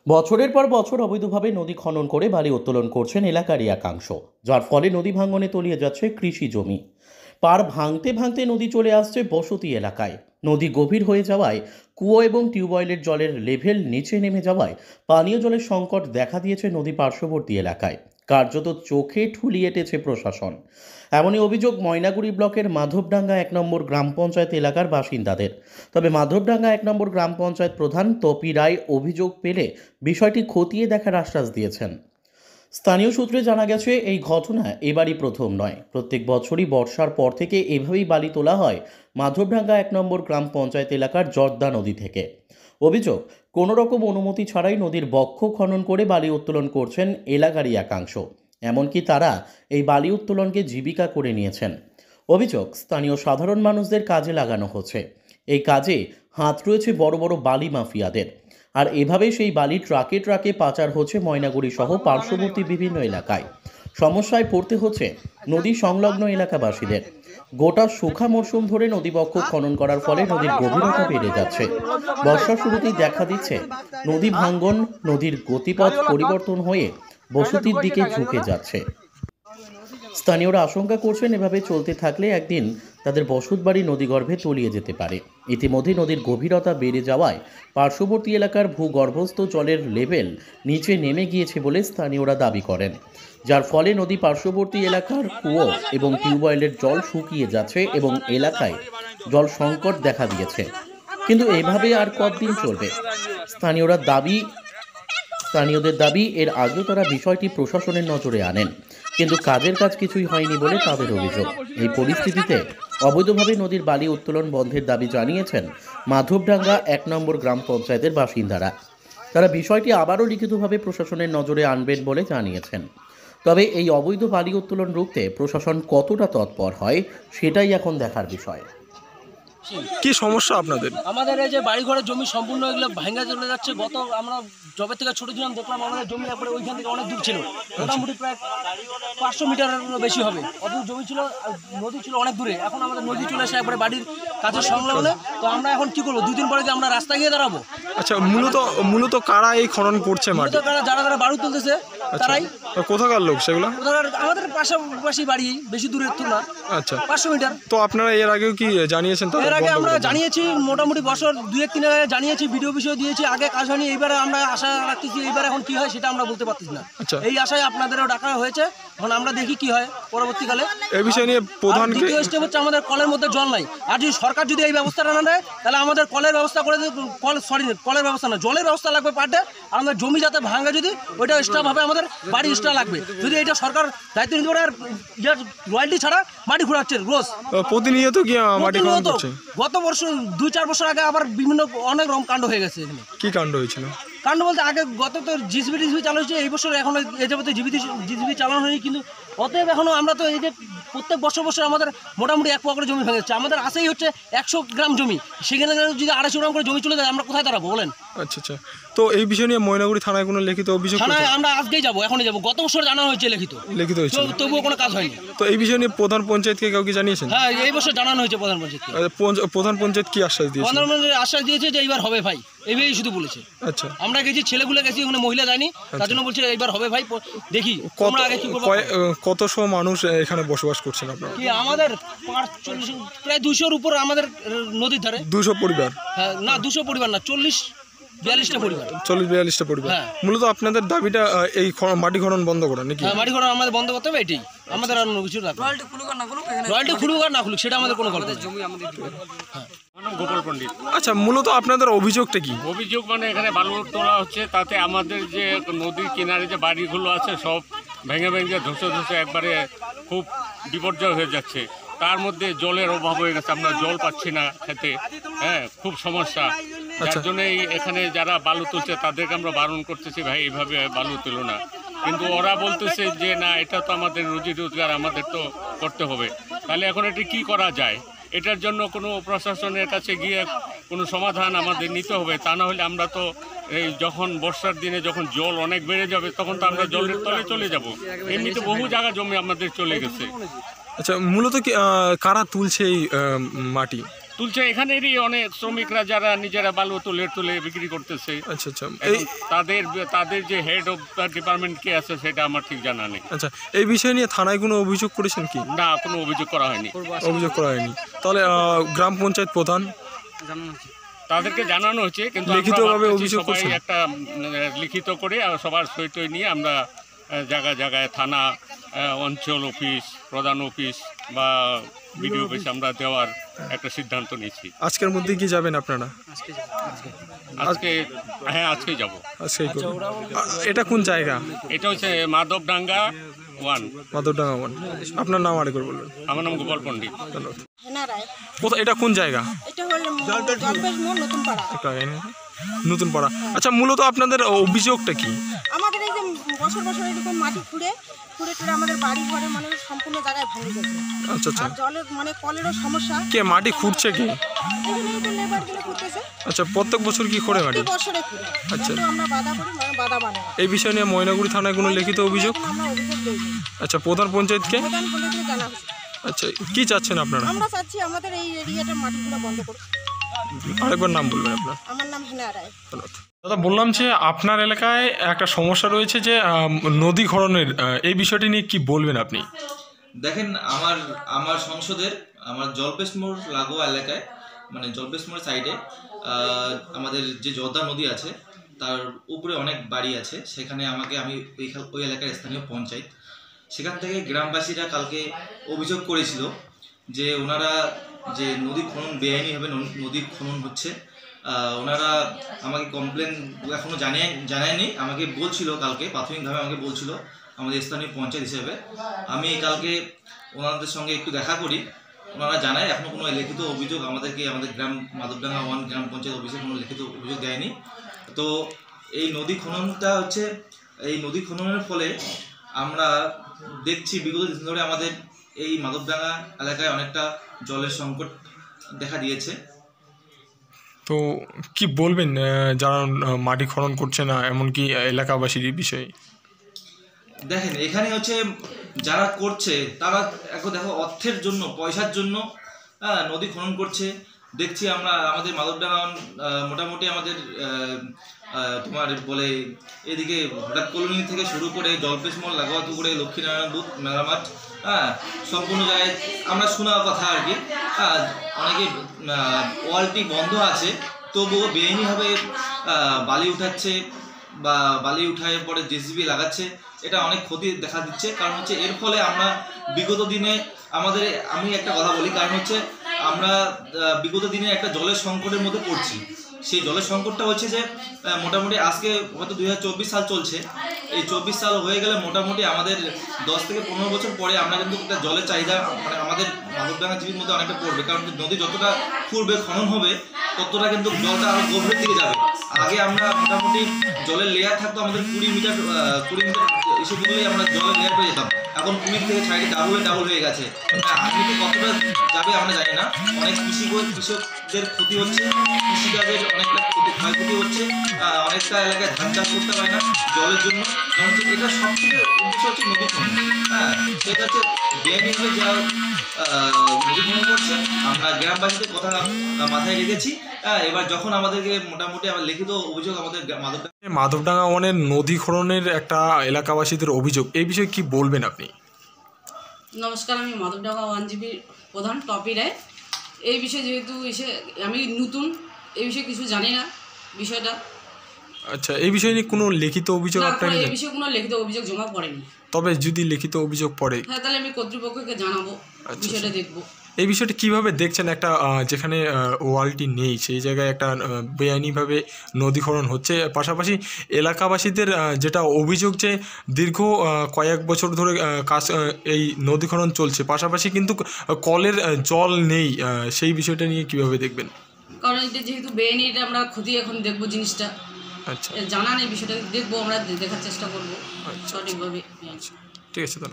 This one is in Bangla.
বছরের পর বছর অবৈধভাবে নদী খনন করে বালি উত্তোলন করছেন এলাকারই একাংশ, যার ফলে নদী ভাঙনে তলিয়ে যাচ্ছে কৃষি জমি। পার ভাঙতে ভাঙতে নদী চলে আসছে বসতি এলাকায়। নদী গভীর হয়ে যাওয়ায় কুয়ো এবং টিউবওয়েলের জলের লেভেল নিচে নেমে যাওয়ায় পানীয় জলের সংকট দেখা দিয়েছে নদী পার্শ্ববর্তী এলাকায়। কার্যত চোখে ঠুলি এঁটেছে প্রশাসন। এমনই অভিযোগ ময়নাগুড়ি ব্লকের মাধবডাঙ্গা ১ নম্বর গ্রাম পঞ্চায়েত এলাকার বাসিন্দাদের। তবে মাধবডাঙ্গা ১ নম্বর গ্রাম পঞ্চায়েত প্রধান তপি রায় অভিযোগ পেলে বিষয়টি খতিয়ে দেখার আশ্বাস দিয়েছেন। স্থানীয় সূত্রে জানা গেছে, এই ঘটনা এবারই প্রথম নয়। প্রত্যেক বছরই বর্ষার পর থেকে এভাবেই বালি তোলা হয় মাধবডাঙ্গা ১ নম্বর গ্রাম পঞ্চায়েত এলাকার জর্দা নদী থেকে। অভিযোগ, কোনো রকম অনুমতি ছাড়াই নদীর বক্ষ খনন করে বালি উত্তোলন করছেন এলাকারই একাংশ। এমনকি তারা এই বালি উত্তোলনকে জীবিকা করে নিয়েছেন। অভিযোগ, স্থানীয় সাধারণ মানুষদের কাজে লাগানো হচ্ছে। এই কাজে হাত রয়েছে বড় বড় বালি মাফিয়াদের। আর এভাবেই সেই বালি ট্রাকে ট্রাকে পাচার হচ্ছে ময়নাগুড়ি সহ পার্শ্ববর্তী বিভিন্ন এলাকায়। সমস্যায় পড়তে হচ্ছে নদী সংলগ্ন এলাকাবাসীদের। গোটা শুখা মরশুম ধরে নদীবক্ষ খনন করার ফলে নদীর গভীরতা বেড়ে যাচ্ছে। বর্ষার শুরুতেই দেখা দিচ্ছে নদী ভাঙ্গন, নদীর গতিপথ পরিবর্তন হয়ে বসতির দিকে ঝুঁকে যাচ্ছে। স্থানীয়রা আশঙ্কা করছেন, এভাবে চলতে থাকলে একদিন তাদের বসতবাড়ি নদীগর্ভে তলিয়ে যেতে পারে। ইতিমধ্যে নদীর গভীরতা বেড়ে যাওয়ায় পার্শ্ববর্তী এলাকার ভূগর্ভস্থ জলের লেভেল নিচে নেমে গিয়েছে বলে স্থানীয়রা দাবি করেন, যার ফলে নদী পার্শ্ববর্তী এলাকার কুয়ো এবং টিউবওয়েলের জল শুকিয়ে যাচ্ছে এবং এলাকায় জল সংকট দেখা দিয়েছে। কিন্তু এভাবে আর কতদিন চলবে? স্থানীয়দের দাবি, এর আগেও তারা বিষয়টি প্রশাসনের নজরে আনেন, কিন্তু কাজের কাজ কিছুই হয়নি বলে তাদের অভিযোগ। এই পরিস্থিতিতে অবৈধভাবে নদীর বালি উত্তোলন বন্ধের দাবি জানিয়েছেন মাধবডাঙ্গা ১ নম্বর গ্রাম পঞ্চায়েতের বাসিন্দারা। তারা বিষয়টি আবারও লিখিতভাবে প্রশাসনের নজরে আনবেন বলে জানিয়েছেন। তবে এই অবৈধ বালি উত্তোলন রুখতে প্রশাসন কতটা তৎপর হয় সেটাই এখন দেখার বিষয়। কি সমস্যা আপনাদের? আমাদের এই যে বাড়ি ঘরের জমি সম্পূর্ণ এগুলো ভাঙা চলে যাচ্ছে। গত আমরা জবে থেকে ছোট ছিলাম দেখলাম আমাদের জমি একবারে ওইখান থেকে অনেক দূর ছিল, মোটামুটি প্রায় 500 মিটারের বেশি হবে। অত জমি ছিল, নদী ছিল অনেক দূরে। এখন আমাদের নদী চলে আসে একবারে বাড়ির কাছে সংলগ্নে। তো আমরা এখন কি করবো? 2 দিন পরে কি আমরা রাস্তায় গিয়ে দাঁড়াবো? আচ্ছা, মূলত কারা এই খনন করছে মাটি? যারা বাড়ি তুলতেছে তারাই। কোথাকার লোক সেগুলো? আমাদের পাশাপাশি বাড়ি, বেশি দূরের তো না। আচ্ছা, 500 মিটার। তো আপনারা এর আগেও কি জানিয়েছেন? এর আগে আমরা জানিয়েছি, মোটামুটি বছর 2-1-3 আগে জানিয়েছি, ভিডিও বিষয় দিয়েছি। আগে কাজ হয়নি, এইবারে আমরা আশা রাখতেছি এইবার এখন কি হয় সেটা আমরা বলতে পারতেছি না। এই আশায় আপনাদেরও ডাকা হয়েছে। এখন আমরা দেখি কি হয় পরবর্তীকালে। এই বিষয় নিয়ে প্রধান দ্বিতীয় স্টেপ হচ্ছে আমাদের কলের মধ্যে জল নাই। আর যদি সরকার যদি এই ব্যবস্থাটা না নেয় তাহলে আমাদের কলের ব্যবস্থা করে, কলের ব্যবস্থা না, জলের ব্যবস্থা লাগবে পার ডে। আর আমাদের জমি যাতে ভাঙা, যদি ওইটা এক্সট্রা ভাবে আমাদের বাড়ি এক্সট্রা লাগবে। যদি এটা সরকার দায়িত্ব নিতে পারে, আর রয়্যালটি ছাড়া মাটি ঘোরাচ্ছে রোজ প্রতিনিয়ত কি মাটি খনন করছে? গত বছর 2-4 বছর আগে আবার বিভিন্ন অনেক রকম কাণ্ড হয়ে গেছে। এখানে কি কাণ্ড হয়েছিল? কাণ্ড বলতে আগে গত তো জিসিবি চালু হয়েছে, এই বছর এখনো এ যাবতে জিসিবি চালানো হয়নি। কিন্তু অতএব এখনো আমরা তো এই যে প্রত্যেক বছর আমাদের মোটামুটি 1 পোয়া করে জমি ভেঙে যাচ্ছে। আমাদের আসেই হচ্ছে 100 গ্রাম জমি, সেখানে যদি 250 গ্রাম করে জমি চলে যায় আমরা কোথায় দাঁড়াবো বলেন? আচ্ছা, তো এই বিষয় নিয়ে ময়নাগুড়ি থানায় কোনো লিখিত অভিযোগ? থানায় আমরা আজকেই যাবো, এখনই যাবো। গত বছর জানানো হয়েছে লিখিত হয়েছে, তবুও কোনো কাজ হয়নি। তো এই বিষয় নিয়ে প্রধান পঞ্চায়েতকে কাউকে জানিয়েছেন? হ্যাঁ, এই বছর জানানো হয়েছে প্রধান পঞ্চায়েতকে। প্রধান পঞ্চায়েত কি আশ্বাস দিয়েছে? প্রধান পঞ্চায়েত আশ্বাস দিয়েছে যে এইবার হবে ভাই, এইভাবেই শুধু বলেছে। আচ্ছা, আমরা গেছি, ছেলেগুলো গেছি, ওখানে মহিলা যায়নি, তার জন্য বলছে এইবার হবে ভাই, দেখি আমরা আগে কি করব। কতশো মানুষ এখানে বসবাস করছেন আপনারা? কি আমাদের প্রায় 200-র উপর আমাদের নদীর ধারে। 200 পরিবার? হ্যাঁ, না 200 পরিবার না, 40-42টা পরিবার। 40-42টা পরিবার। মূলত আপনাদের দাবিটা এই মাটি খনন বন্ধ করা নাকি? হ্যাঁ, মাটি খনন আমাদের বন্ধ করতে হবে, এটাই আমাদের। আর কিছু না, রয়্যালটি খুলুক আর না খুলুক সেটা আমাদের কোনো কথা না। জমি আমাদের। হ্যাঁ, গোপাল পণ্ডিত। আচ্ছা, মূলত আপনাদের অভিযোগটা কি? অভিযোগ মানে এখানে বালু তোলা হচ্ছে, তাতে আমাদের যে নদীর কিনারে যে বাড়িগুলো আছে সব ভেঙে ধসে একবারে খুব বিপর্যয় হয়ে যাচ্ছে। তার মধ্যে জলের অভাব হয়ে গেছে, আমরা জল পাচ্ছি না খেতে। হ্যাঁ, খুব সমস্যা। যার জন্যই এখানে যারা বালু তুলছে তাদেরকে আমরা বারণ করতেছি, ভাই এইভাবে বালু তুলো না। কিন্তু ওরা বলতেছে যে না, এটা তো আমাদের রুজি রোজগার, আমাদের তো করতে হবে। তাহলে এখন এটা কি করা যায়? এটার জন্য কোনো প্রশাসনের কাছে গিয়ে কোনো সমাধান আমাদের নিতে হবে। তা না হলে আমরা তো এই যখন বর্ষার দিনে যখন জল অনেক বেড়ে যাবে তখন তো আমরা জলের তলে চলে যাব। এমনিতে বহু জায়গা জমি আমাদের চলে গেছে। আচ্ছা, মূলত কি কারা তুলছে এই মাটি? তুলছে এখানেরই অনেক শ্রমিকরা যারা নিজেরা বালু তুলে বিক্রি করতেছে। আচ্ছা আচ্ছা, এখন তাদের যে হেড অফ ডিপার্টমেন্ট কে আছে সেটা আমার ঠিক জানা নেই। আচ্ছা, এই বিষয় নিয়ে থানায় কোনো অভিযোগ করেছেন কি? না, কোনো অভিযোগ করা হয়নি। অভিযোগ করা হয়নি। তাহলে গ্রাম পঞ্চায়েত প্রধান তাদেরকে জানানো হচ্ছে, কিন্তু লিখিতভাবে অভিযোগ সবাই করছেন? একটা লিখিত করে আর সবার সই টই নিয়ে আমরা জায়গায় জায়গায় থানা, অঞ্চল অফিস, প্রধান অফিস বা বিডিও অফিস আমরা দেওয়ার একটা সিদ্ধান্ত নিয়েছি। আজকের মধ্যে কি যাবেন আপনারা? আজকেই যাব। আজকেই করবেন। এটা কোন জায়গা? এটা হচ্ছে মাধবডাঙ্গা 1। মাধবডাঙ্গা 1। আপনার নাম আরেকবার বলবেন। আমার নাম গোপাল পণ্ডিত। ধন্যবাদ। হেনা রায়। কোথায়, এটা কোন জায়গা? এটা হলো জলপেশ মোড়, নতুন পাড়া। নতুন পাড়া। আচ্ছা, মূলত আপনাদের অভিযোগটা কি? আমাদের এই যে বছর বছর এরকম মাটি খুঁড়ে আমাদের বাড়ি ঘরে মানে সম্পূর্ণ জায়গায় ভেঙে গেছে। আচ্ছা আচ্ছা, আর জলের মানে কলেরও সমস্যা। কে মাটি খুঁড়ছে কে? এখানে এই যে লেবারগুলো খুঁড়তেছে। আচ্ছা, প্রত্যেক বছর কি করে মাটি? প্রতি বছরে খুঁড়ে। আচ্ছা, কিন্তু আমরা বাধা করি, মানে বাধা মানে না। এই বিষয় নিয়ে ময়নাগুড়ি থানায় কোনো লিখিত অভিযোগ? আমরা অভিযোগ দেইনি। আচ্ছা, প্রধান পঞ্চায়েতকে? প্রধান পঞ্চায়েতকে জানা হয়েছে। আচ্ছা, কি চাচ্ছেন আপনারা? আমরা চাচ্ছি আমাদের এই এরিয়াটার মাটিগুলো বন্ধ করুন। আরেকবার নাম বলবেন আপনার। আমার নাম হেনা রায়। ধন্যবাদ। দাদা, বললাম যে আপনার এলাকায় একটা সমস্যা রয়েছে যে নদী খননের, এই বিষয়টি নিয়ে কি বলবেন আপনি? দেখেন, আমার সংসদের আমার জলপেশ মোড় লাগোয়া এলাকায়, মানে জলপেশ মোড়ের সাইডে আমাদের যে জর্দা নদী আছে তার উপরে অনেক বাড়ি আছে। সেখানে আমি ওই এলাকার স্থানীয় পঞ্চায়েত, সেখান থেকে গ্রামবাসীরা কালকে অভিযোগ করেছিল যে ওনারা যে নদী খনন বেআইনিভাবে নদী খনন হচ্ছে। ওনারা আমাকে কমপ্লেন এখনও জানায়নি, আমাকে বলছিল কালকে, প্রাথমিকভাবে আমাকে বলছিল আমাদের স্থানীয় পঞ্চায়েত হিসেবে। আমি কালকে ওনাদের সঙ্গে একটু দেখা করি, ওনারা জানায় এখনও কোনো লিখিত অভিযোগ আমাদের গ্রাম মাধবডাঙ্গা 1 গ্রাম পঞ্চায়েত অফিসে কোনো লিখিত অভিযোগ দেয়নি। তো এই নদী খননটা হচ্ছে, এই নদী খননের ফলে আমরা দেখছি বিগত দিন ধরে আমাদের এই মাধবডাঙ্গা এলাকায় অনেকটা জলের সংকট দেখা দিয়েছে। তো কি বলবেন যারা মাটি খনন করছে না, এমনকি এলাকাবাসীর বিষয়ে? দেখেন, এখানে হচ্ছে যারা করছে তারা দেখো অর্থের জন্য, পয়সার জন্য নদী খনন করছে। দেখছি আমরা আমাদের মাধবডাঙ্গা মোটামুটি আমাদের তোমার বলে এদিকে হঠাৎ কলোনি থেকে শুরু করে জলপেশ মোড় লাগোয়া করে লক্ষ্মীনারায়ণ বুথ মেলামাঠ, সম্পূর্ণ জায়গায় আমরা শোনা কথা আর কি, অনেকে ওয়ালটি বন্ধ আছে তবুও বেআইনিভাবে বালি উঠাচ্ছে বা বালি উঠায় পরে জেসিবি লাগাচ্ছে। এটা অনেক ক্ষতি দেখা দিচ্ছে। কারণ হচ্ছে এর ফলে আমরা বিগত দিনে আমি একটা কথা বলি, কারণ হচ্ছে আমরা বিগত দিনে একটা জলের সংকটের মধ্যে পড়ছি। সেই জলের সংকটটা হচ্ছে যে মোটামুটি আজকে হয়তো 2024 সাল চলছে, এই 24 সাল হয়ে গেলে মোটামুটি আমাদের 10 থেকে 15 বছর পরে আমরা কিন্তু একটা জলের চাহিদা মানে আমাদের মাধবডাঙ্গা জীবীর মধ্যে অনেকটা পড়বে। কারণ নদী যতটা খুঁড়বে, খনন হবে, ততটা কিন্তু জলটা আরও গভীরের দিকে যাবে। আগে আমরা মোটামুটি জলের লেয়ার থাকতো আমাদের 20 মিটার এসব দিলেই আমরা জলের লেয়ার পেয়ে যেতাম। এখন 20 থেকে সাইডে ডাবল হয়ে গেছে। আগে কতটা যাবে আমরা জানি না। অনেক কৃষকদের ক্ষতি হচ্ছে, কৃষিকাজের অনেকটা ক্ষয়ক্ষতি হচ্ছে, অনেকটা এলাকায় ধান চাষ করতে পারে না জলের জন্য। কারণ হচ্ছে এটা সবথেকে উদ্দেশ্য হচ্ছে নদী খনন। সেটা হচ্ছে বেআইনিভাবে যা নদী খনন করছে। আমরা গ্রামবাসীদের কথা মাথায় রেখেছি। এবার যখন আমাদেরকে মোটামুটি আমার লিখিত অভিযোগ আমাদের মাধবডাঙ্গা 1-এর নদী খননের একটা এলাকাবাসীদের অভিযোগ, এই বিষয়ে কি বলবেন আপনি? নমস্কার, আমি মাধবডাঙ্গা 1 জিবির প্রধান টপি রায়। এই বিষয়ে যেহেতু আমি নতুন, এই বিষয়ে কিছু জানি না বিষয়টা। আচ্ছা, এই বিষয়ে নিয়ে কোনো লিখিত অভিযোগ আপনার? এই বিষয়ে কোনো লিখিত অভিযোগ জমা পড়েনি। তবে যদি লিখিত অভিযোগ পড়ে, হ্যাঁ, তাহলে আমি কর্তৃপক্ষকে জানাবো, বিষয়টা দেখবো। এই বিষয়টি কিভাবে দেখছেন? একটা যেখানে ওয়ালটি নেই সেই জায়গায় একটা বেআইনিভাবে নদী খনন হচ্ছে, পাশাপাশি এলাকাবাসীদের যেটা অভিযোগ যে দীর্ঘ কয়েক বছর ধরে এই নদী খনন চলছে, পাশাপাশি কিন্তু কলের জল নেই, সেই বিষয়টা নিয়ে কিভাবে দেখবেন? কারণ এটা যেহেতু বেআইনি, এটা আমরা ক্ষতি এখন দেখবো জিনিসটা। আচ্ছা, জানা নেই বিষয়টা, দেখবো, আমরা দেখার চেষ্টা করবো সঠিকভাবে। ঠিক আছে, তাহলে